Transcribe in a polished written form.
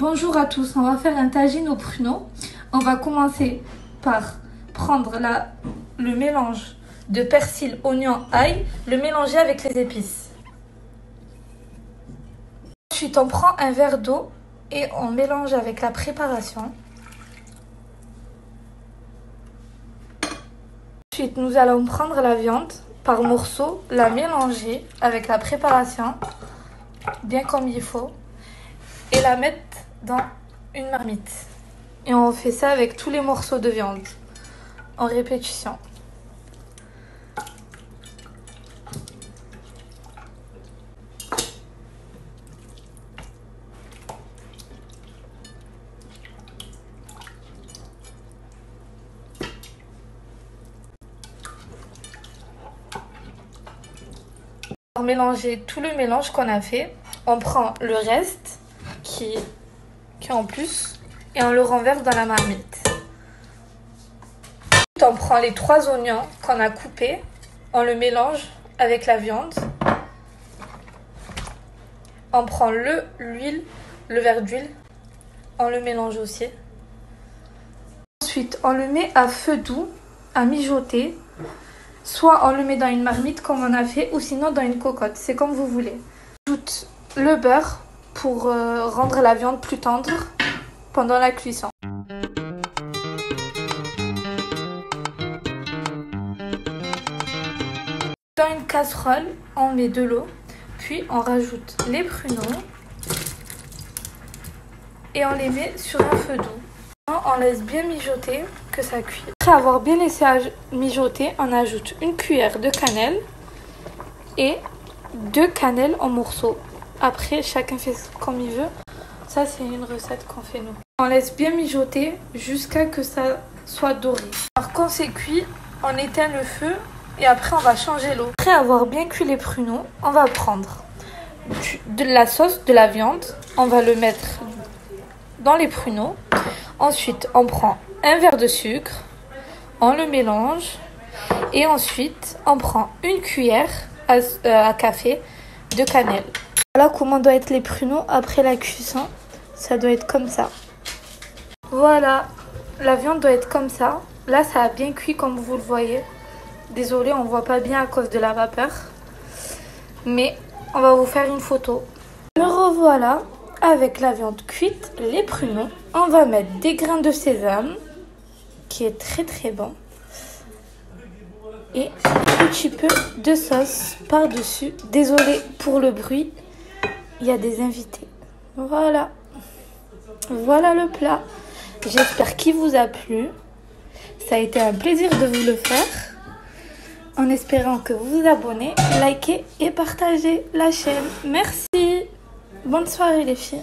Bonjour à tous, on va faire un tagine au pruneau. On va commencer par prendre le mélange de persil, oignon, ail, le mélanger avec les épices. Ensuite, on prend un verre d'eau et on mélange avec la préparation. Ensuite, nous allons prendre la viande par morceaux, la mélanger avec la préparation, bien comme il faut, et la mettre dans une marmite. Et on fait ça avec tous les morceaux de viande, en répétition. Pour mélanger tout le mélange qu'on a fait, on prend le reste qui est en plus et on le renverse dans la marmite. On prend les 3 oignons qu'on a coupés, on le mélange avec la viande. On prend le verre d'huile, on le mélange aussi. Ensuite, on le met à feu doux, à mijoter. Soit on le met dans une marmite comme on a fait, ou sinon dans une cocotte, c'est comme vous voulez. J'ajoute le beurre pour rendre la viande plus tendre pendant la cuisson. Dans une casserole, on met de l'eau, puis on rajoute les pruneaux et on les met sur un feu doux. On laisse bien mijoter, que ça cuit. Après avoir bien laissé mijoter, on ajoute une cuillère de cannelle et 2 cannelles en morceaux. Après, chacun fait comme il veut. Ça, c'est une recette qu'on fait nous. On laisse bien mijoter jusqu'à ce que ça soit doré. Alors, quand c'est cuit, on éteint le feu et après, on va changer l'eau. Après avoir bien cuit les pruneaux, on va prendre de la sauce, de la viande. On va le mettre dans les pruneaux. Ensuite, on prend un verre de sucre, on le mélange et ensuite, on prend une cuillère à café de cannelle. Voilà comment doivent être les pruneaux après la cuisson. Ça doit être comme ça. Voilà, la viande doit être comme ça. Là, ça a bien cuit comme vous le voyez. Désolée, on ne voit pas bien à cause de la vapeur. Mais on va vous faire une photo. Me revoilà. Avec la viande cuite, les pruneaux, on va mettre des grains de sésame, qui est très très bon, et un petit peu de sauce par-dessus. Désolée pour le bruit, il y a des invités. Voilà, voilà le plat. J'espère qu'il vous a plu. Ça a été un plaisir de vous le faire. En espérant que vous vous abonnez, likez et partagez la chaîne. Merci. Bonne soirée les filles.